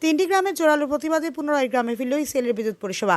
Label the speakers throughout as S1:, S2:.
S1: তিনটি গ্রামের জোরালো প্রতিবাদে পুনরায় গ্রামে ফিরল ইসিএলের বিদ্যুৎ পরিষেবা।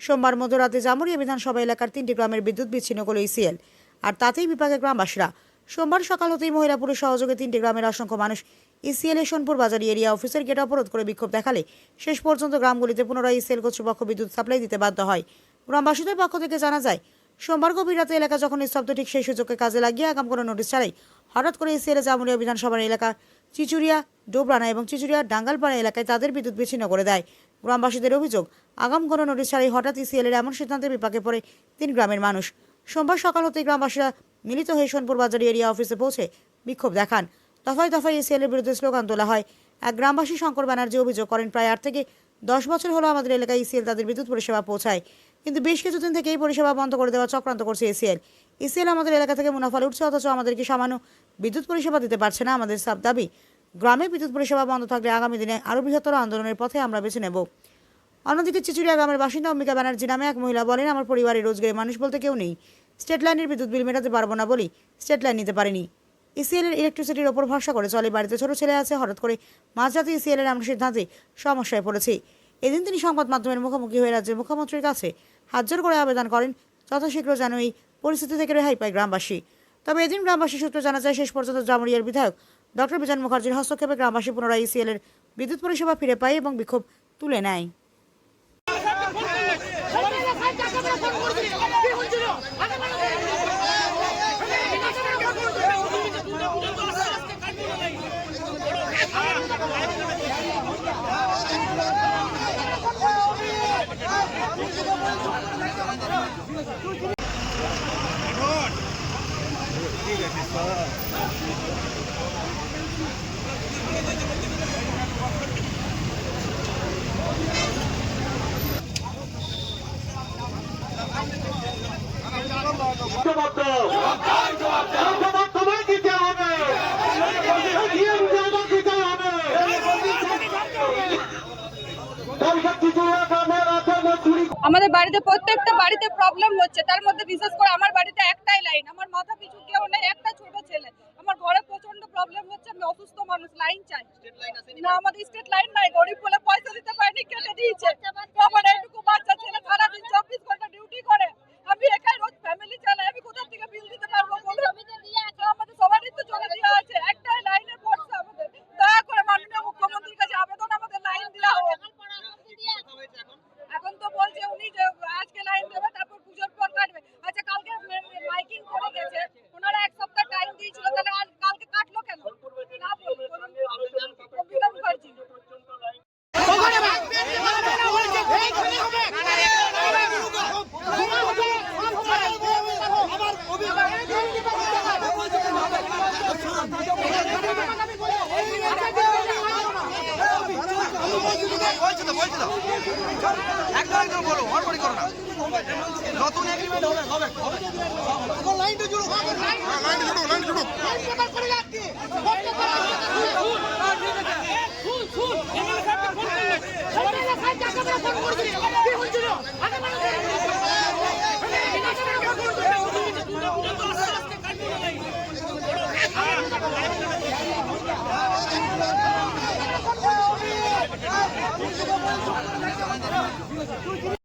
S1: সোমবার মধ্যরাতে জামুরিয়া বিধানসভা এলাকার তিনটি গ্রামের বিদ্যুৎ বিচ্ছিন্ন করল ইসিএল, আর তাতেই বিপাকে গ্রামবাসীরা। সোমবার সকাল হতেই মহিলা পুলিশ সহযোগে তিনটি গ্রামের অসংখ্য মানুষ ইসিএল সোনপুর বাজার এরিয়া অফিসের গেট অবরোধ করে বিক্ষোভ দেখালে শেষ পর্যন্ত গ্রামগুলিতে পুনরায় ইসিএল কর্তৃপক্ষ বিদ্যুৎ সাপ্লাই দিতে বাধ্য হয়। গ্রামবাসীদের পক্ষ থেকে জানা যায়, সোমবার গভীর রাতে এলাকা যখন নিস্তব্ধ, ঠিক সেই সুযোগকে কাজে লাগিয়ে আগাম কোনো নোটিশ ছাড়াই হঠাৎ করে ইসিএল জামুরিয়া বিধানসভার এলাকা চিচুরিয়া, ডোবরানা এবং চিচুরিয়া ডাঙ্গালপাড়া এলাকায় তাদের বিদ্যুৎ বিচ্ছিন্ন করে দেয়। গ্রামবাসীদের অভিযোগ, আগাম কোনো নোটিশ ছাড়াই হঠাৎ ইসিএলের এমন সিদ্ধান্তের বিপাকে পড়ে তিন গ্রামের মানুষ। সোমবার সকাল হতেই গ্রামবাসীরা মিলিত হয়ে সোনপুর বাজার এরিয়া অফিসে পৌঁছে বিক্ষোভ দেখান। দফায় দফায় ইসিএলের বিরুদ্ধে স্লোগান তোলা হয়। এক গ্রামবাসী শঙ্কর ব্যানার্জি অভিযোগ করেন, প্রায় 8 থেকে 10 বছর হলো আমাদের এলাকায় ইসিএল তাদের বিদ্যুৎ পরিষেবা পৌঁছায়, কিন্তু বেশ কিছুদিন থেকে এই পরিষেবা বন্ধ করে দেওয়া চক্রান্ত করছে ইসিএল আমাদের এলাকা থেকে মুনাফা উঠছে, অথচ আমাদেরকে সামান্য বিদ্যুৎ পরিষেবা দিতে পারছে না। আমাদের সব দাবি, গ্রামে বিদ্যুৎ পরিষেবা বন্ধ থাকলে আগামী দিনে আরও বৃহত্তর আন্দোলনের পথে আমরা বেছে নেব। অন্যদিকে চিচুরিয়া গ্রামের বাসিন্দা অম্বিকা ব্যানার্জি নামে এক মহিলা বলেন, আমার পরিবারের রোজগারের মানুষ বলতে কেউ নেই। স্টেট লাইনের বিদ্যুৎ বিল মেটাতে পারবো না বলি স্টেট লাইন নিতে পারিনি। ইসিএলের ইলেকট্রিসিটির ওপর ভরসা করে চলে, বাড়িতে ছোট ছেলে আছে। হঠাৎ করে মাঝরাতে ইসিএলের এমন সিদ্ধান্তে সমস্যায় পড়েছি। এদিন তিনি সংবাদ মাধ্যমের মুখোমুখি হয়ে রাজ্যের মুখ্যমন্ত্রীর কাছে হাত জোড় করে আবেদন করেন যথাশীঘ্র যেন এই পরিস্থিতি থেকে রেহাই পায় গ্রামবাসী। তবে এদিন গ্রামবাসী সূত্রে জানা যায়, শেষ পর্যন্ত জামুরিয়ার বিধায়ক ডক্টর বিজন মুখার্জির হস্তক্ষেপে গ্রামবাসী পুনরায় ইসিএলের বিদ্যুৎ পরিষেবা ফিরে পায় এবং বিক্ষোভ তুলে নেয়।
S2: আমাদের বাড়িতে প্রত্যেকটা বাড়িতে প্রবলেম হচ্ছে, তার মধ্যে বিশেষ করে আমার বাড়িতে একটাই লাইন, আমার মাথা পিছু কেউ নেই, একটা ছোট ছেলে। আমার ঘরে প্রচন্ড প্রবলেম হচ্ছে, আমি অসুস্থ মানুষ, লাইন চাই। না, আমাদের স্টেট লাইন নাই, গরিব বলে পয়সা দিতে পারিনি, কেটে দিয়েছে। আমার এইটুকু বাচ্চা ছেলে সারাদিন 24 ঘন্টা ডিউটি করে, আমি একাই রোজ ফ্যামিলি চালাই, আমি কোথা থেকে বিল দিতে পারবো? আমাদের সবারই তো জলে দেওয়া আছে, একটাই লাইনের ভরসা আমাদের। দয়া করে মাননীয় মুখ্যমন্ত্রীর কাছে আবেদন, আমাদের লাইন দেওয়া হোক। এখন তো বলছে উনি যে আজকে লাইন দেবে, তারপর পুজোর পর কাটবে। আচ্ছা, কালকে মাইকিং করে গেছে, ওনারা এক সপ্তাহ টাইম দিয়েছিল, তাহলে আজ কালকে কাটলো কেন? না বলুন, অম্বিকা মুখার্জি।
S3: একদম বলো, হড়বড়ি করো না। নতুন এগ্রিমেন্ট হবে লাইনটা জুড়ো, লাইনটা জুড়ো।